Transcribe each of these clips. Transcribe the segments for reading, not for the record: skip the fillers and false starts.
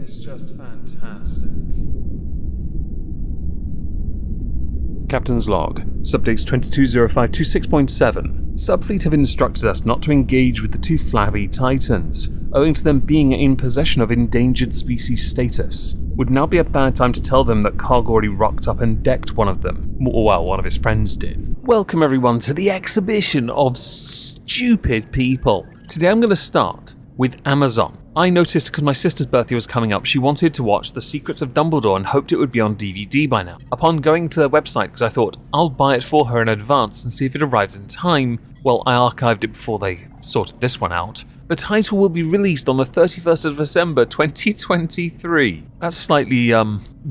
It's just fantastic. Captain's log. Subdates 220526.7. Subfleet have instructed us not to engage with the two flabby titans, owing to them being in possession of endangered species status. Would now be a bad time to tell them that Carg already rocked up and decked one of them. Well, one of his friends did. Welcome everyone to the exhibition of stupid people. Today I'm going to start with Amazon. I noticed because my sister's birthday was coming up, she wanted to watch The Secrets of Dumbledore and hoped it would be on DVD by now. Upon going to their website, because I thought I'll buy it for her in advance and see if it arrives in time, well, I archived it before they sorted this one out. The title will be released on the 31st of December 2023. That's slightly,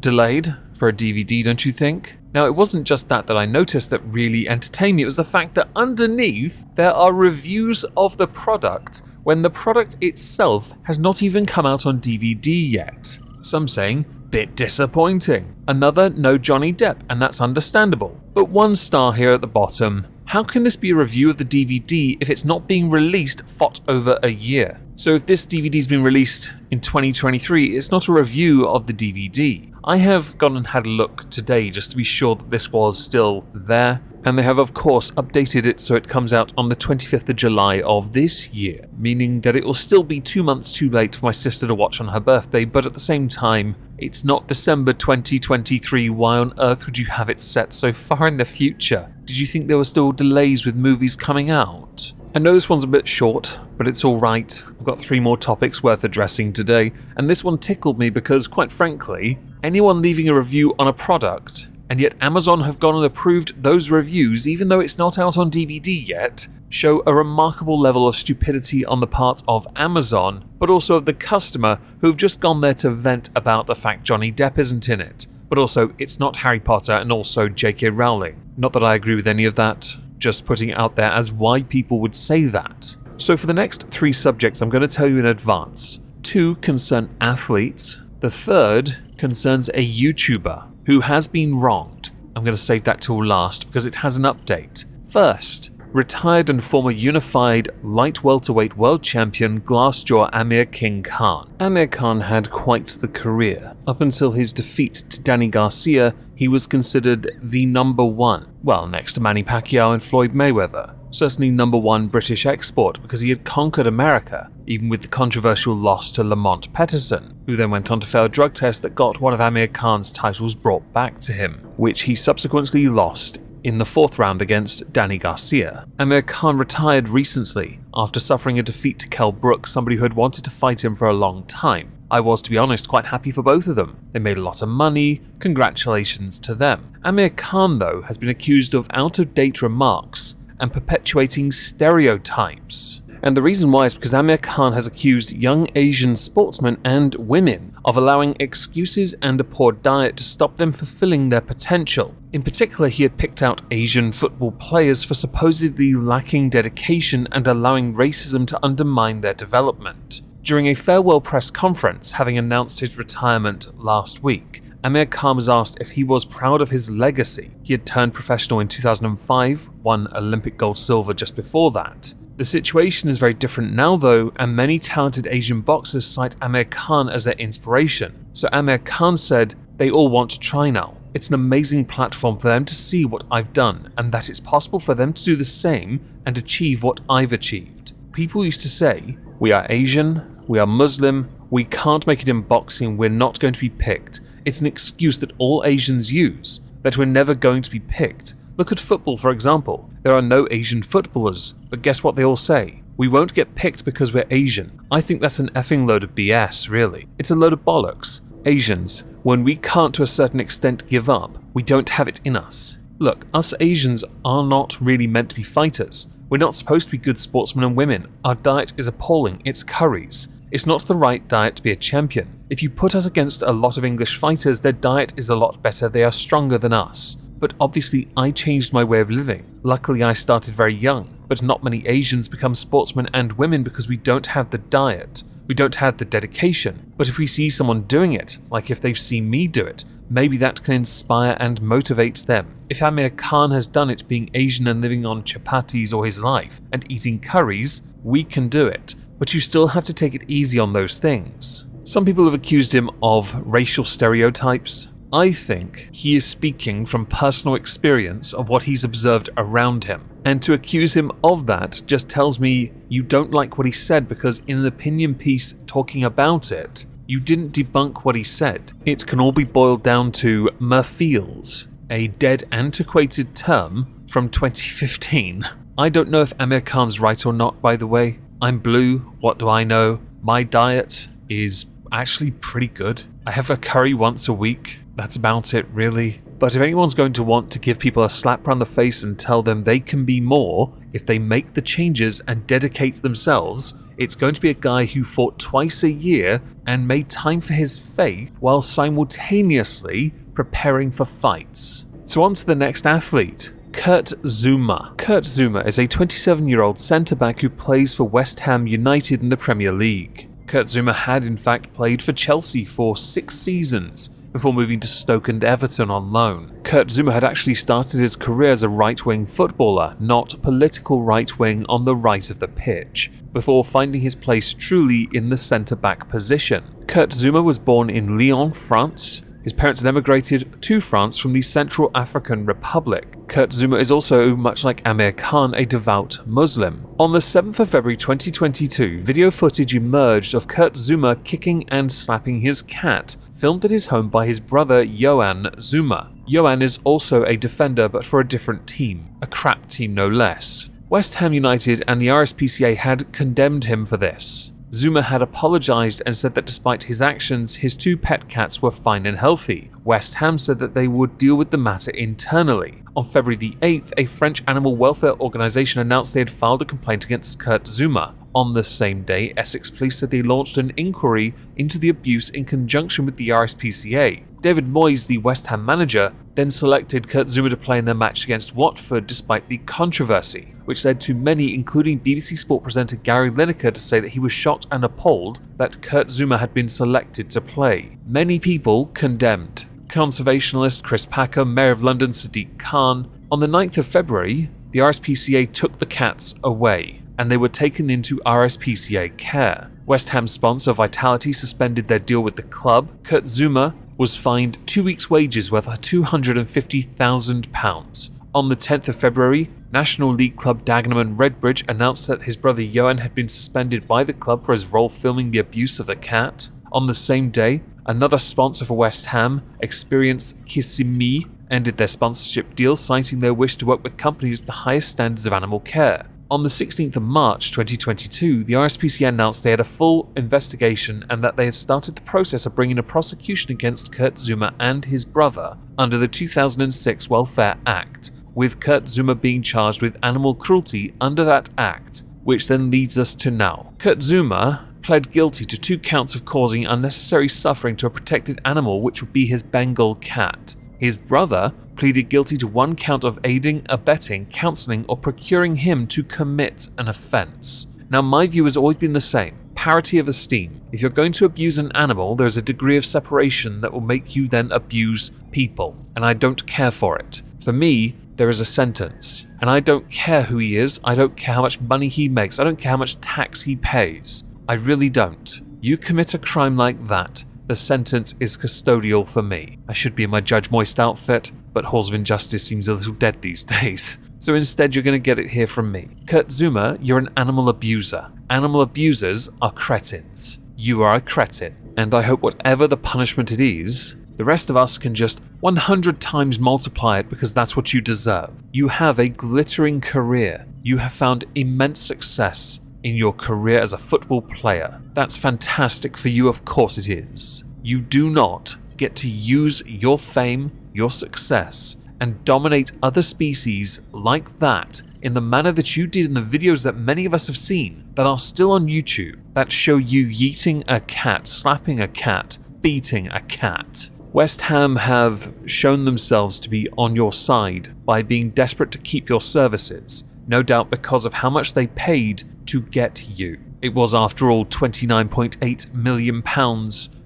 delayed for a DVD, don't you think? Now, it wasn't just that I noticed that really entertained me, it was the fact that underneath there are reviews of the product when the product itself has not even come out on DVD yet. Some saying, bit disappointing. Another, no Johnny Depp, and that's understandable. But 1 star here at the bottom. How can this be a review of the DVD if it's not being released for over a year? So if this DVD's been released in 2023, it's not a review of the DVD. I have gone and had a look today just to be sure that this was still there, and they have of course updated it so it comes out on the 25th of July of this year, meaning that it will still be 2 months too late for my sister to watch on her birthday, but at the same time, it's not December 2023, why on earth would you have it set so far in the future? Did you think there were still delays with movies coming out? I know this one's a bit short, but it's alright. I've got 3 more topics worth addressing today, and this one tickled me because, quite frankly, anyone leaving a review on a product, and yet Amazon have gone and approved those reviews even though it's not out on DVD yet, show a remarkable level of stupidity on the part of Amazon, but also of the customer who've just gone there to vent about the fact Johnny Depp isn't in it. But also, it's not Harry Potter and also J.K. Rowling. Not that I agree with any of that, just putting it out there as why people would say that. So for the next 3 subjects I'm going to tell you in advance. 2 concern athletes. The 3rd concerns a YouTuber who has been wronged. I'm going to save that till last because it has an update. First, retired and former unified light welterweight world champion Glassjaw Amir King Khan. Amir Khan had quite the career. Up until his defeat to Danny Garcia, he was considered the number 1. Well, next to Manny Pacquiao and Floyd Mayweather. Certainly number 1 British export because he had conquered America, even with the controversial loss to Lamont Pettersson, who then went on to fail a drug test that got one of Amir Khan's titles brought back to him, which he subsequently lost in the 4th round against Danny Garcia. Amir Khan retired recently after suffering a defeat to Kell Brook, somebody who had wanted to fight him for a long time. I was, to be honest, quite happy for both of them. They made a lot of money, congratulations to them. Amir Khan, though, has been accused of out-of-date remarks and perpetuating stereotypes. And the reason why is because Amir Khan has accused young Asian sportsmen and women of allowing excuses and a poor diet to stop them fulfilling their potential. In particular, he had picked out Asian football players for supposedly lacking dedication and allowing racism to undermine their development. During a farewell press conference, having announced his retirement last week, Amir Khan was asked if he was proud of his legacy. He had turned professional in 2005, won Olympic gold silver just before that. The situation is very different now though, and many talented Asian boxers cite Amir Khan as their inspiration. So Amir Khan said, "They all want to try now. It's an amazing platform for them to see what I've done, and that it's possible for them to do the same and achieve what I've achieved." People used to say, "We are Asian, we are Muslim, we can't make it in boxing, we're not going to be picked." It's an excuse that all Asians use, that we're never going to be picked. Look at football, for example. There are no Asian footballers, but guess what they all say? We won't get picked because we're Asian. I think that's an effing load of BS, really. It's a load of bollocks. Asians, when we can't to a certain extent give up, we don't have it in us. Look, us Asians are not really meant to be fighters. We're not supposed to be good sportsmen and women. Our diet is appalling. It's curries. It's not the right diet to be a champion. If you put us against a lot of English fighters, their diet is a lot better, they are stronger than us. But obviously I changed my way of living. Luckily I started very young, but not many Asians become sportsmen and women because we don't have the diet. We don't have the dedication. But if we see someone doing it, like if they've seen me do it, maybe that can inspire and motivate them. If Amir Khan has done it being Asian and living on chapatis all his life and eating curries, we can do it. But you still have to take it easy on those things. Some people have accused him of racial stereotypes. I think he is speaking from personal experience of what he's observed around him. And to accuse him of that just tells me you don't like what he said, because in an opinion piece talking about it, you didn't debunk what he said. It can all be boiled down to Murphiels, a dead antiquated term from 2015. I don't know if Amir Khan's right or not, by the way. I'm blue, what do I know? My diet is actually pretty good. I have a curry once a week. That's about it, really. But if anyone's going to want to give people a slap around the face and tell them they can be more if they make the changes and dedicate themselves, it's going to be a guy who fought twice a year and made time for his faith while simultaneously preparing for fights. So on to the next athlete, Kurt Zouma. Kurt Zouma is a 27-year-old centre-back who plays for West Ham United in the Premier League. Kurt Zouma had in fact played for Chelsea for 6 seasons before moving to Stoke and Everton on loan. Kurt Zouma had actually started his career as a right-wing footballer, not political right-wing on the right of the pitch, before finding his place truly in the centre-back position. Kurt Zouma was born in Lyon, France. His parents had emigrated to France from the Central African Republic. Kurt Zouma is also, much like Amir Khan, a devout Muslim. On the 7th of February 2022, video footage emerged of Kurt Zouma kicking and slapping his cat, filmed at his home by his brother Yohan Zouma. Yohan is also a defender, but for a different team, a crap team no less. West Ham United and the RSPCA had condemned him for this. Zouma had apologised and said that despite his actions, his 2 pet cats were fine and healthy. West Ham said that they would deal with the matter internally. On February the 8th, a French animal welfare organisation announced they had filed a complaint against Kurt Zouma. On the same day, Essex police said they launched an inquiry into the abuse in conjunction with the RSPCA. David Moyes, the West Ham manager, then selected Kurt Zouma to play in their match against Watford despite the controversy, which led to many, including BBC Sport presenter Gary Lineker, to say that he was shocked and appalled that Kurt Zouma had been selected to play. Many people condemned. Conservationalist Chris Packer, Mayor of London Sadiq Khan. On the 9th of February, the RSPCA took the cats away, and they were taken into RSPCA care. West Ham sponsor Vitality suspended their deal with the club. Kurt Zouma was fined 2 weeks' wages worth £250,000. On the 10th of February, National League club Dagenham Redbridge announced that his brother Yohan had been suspended by the club for his role filming the abuse of the cat. On the same day, another sponsor for West Ham, Experience Kissimmee, ended their sponsorship deal, citing their wish to work with companies with the highest standards of animal care. On the 16th of March 2022, the RSPCA announced they had a full investigation and that they had started the process of bringing a prosecution against Kurt Zouma and his brother under the 2006 Welfare Act, with Kurt Zouma being charged with animal cruelty under that act, which then leads us to now. Kurt Zouma pled guilty to 2 counts of causing unnecessary suffering to a protected animal, which would be his Bengal cat. His brother pleaded guilty to 1 count of aiding, abetting, counselling, or procuring him to commit an offence. Now, my view has always been the same. Parity of esteem. If you're going to abuse an animal, there's a degree of separation that will make you then abuse people, and I don't care for it. For me, there is a sentence, and I don't care who he is, I don't care how much money he makes, I don't care how much tax he pays. I really don't. You commit a crime like that, the sentence is custodial for me. I should be in my Judge Moist outfit, but Halls of Injustice seems a little dead these days. So instead you're going to get it here from me. Kurt Zouma, you're an animal abuser. Animal abusers are cretins. You are a cretin. And I hope whatever the punishment it is, the rest of us can just 100 times multiply it, because that's what you deserve. You have a glittering career. You have found immense success in your career as a football player. That's fantastic for you, of course it is. You do not get to use your fame, your success, and dominate other species like that in the manner that you did in the videos that many of us have seen that are still on YouTube, that show you yeeting a cat, slapping a cat, beating a cat. West Ham have shown themselves to be on your side by being desperate to keep your services, no doubt because of how much they paid to get you. It was, after all, £29.8 million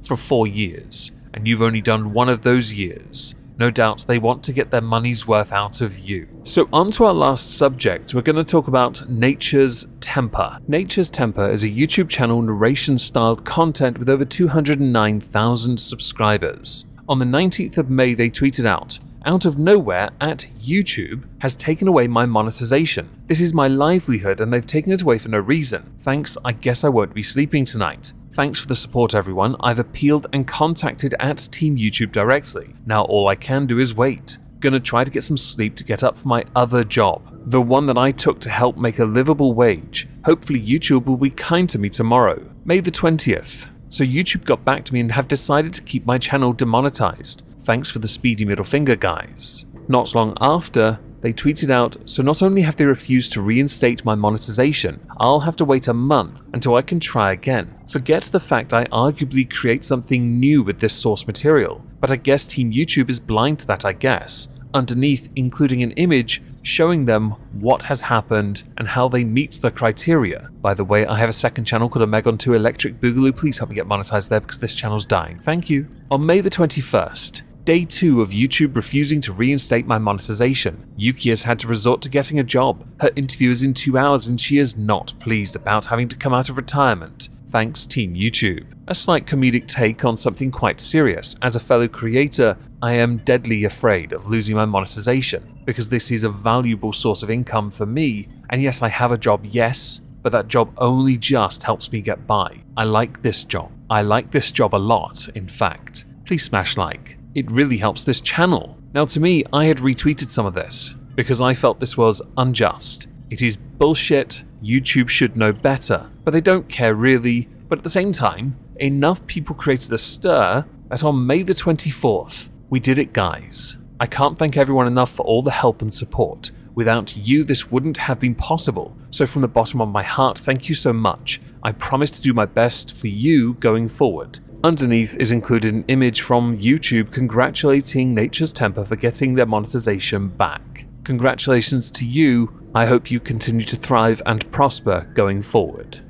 for 4 years, and you've only done one of those years. No doubt they want to get their money's worth out of you. So on to our last subject, we're going to talk about Nature's Temper. Nature's Temper is a YouTube channel narration-styled content with over 209,000 subscribers. On the 19th of May, they tweeted out of nowhere, YouTube has taken away my monetization. This is my livelihood and they've taken it away for no reason. Thanks, I guess I won't be sleeping tonight. Thanks for the support, everyone. I've appealed and contacted Team YouTube directly. Now all I can do is wait. Gonna try to get some sleep to get up for my other job, the one that I took to help make a livable wage. Hopefully YouTube will be kind to me tomorrow, May the 20th. So YouTube got back to me and have decided to keep my channel demonetized. Thanks for the speedy middle finger, guys. Not long after, they tweeted out, so not only have they refused to reinstate my monetization, I'll have to wait a month until I can try again. Forget the fact I arguably create something new with this source material, but I guess Team YouTube is blind to that, I guess. Underneath, including an image showing them what has happened and how they meet the criteria. By the way, I have a second channel called Omegon 2 Electric Boogaloo. Please help me get monetized there because this channel's dying. Thank you. On May the 21st, Day 2 of YouTube refusing to reinstate my monetization. Yuki has had to resort to getting a job. Her interview is in 2 hours and she is not pleased about having to come out of retirement. Thanks Team YouTube. A slight comedic take on something quite serious. As a fellow creator, I am deadly afraid of losing my monetization because this is a valuable source of income for me. And yes, I have a job, yes, but that job only just helps me get by. I like this job. I like this job a lot, in fact. Please smash like. It really helps this channel. Now to me, I had retweeted some of this because I felt this was unjust. It is bullshit, YouTube should know better, but they don't care really. But at the same time, enough people created a stir that on May the 24th, we did it, guys. I can't thank everyone enough for all the help and support. Without you, this wouldn't have been possible. So from the bottom of my heart, thank you so much. I promise to do my best for you going forward. Underneath is included an image from YouTube congratulating Nature's Temper for getting their monetization back. Congratulations to you. I hope you continue to thrive and prosper going forward.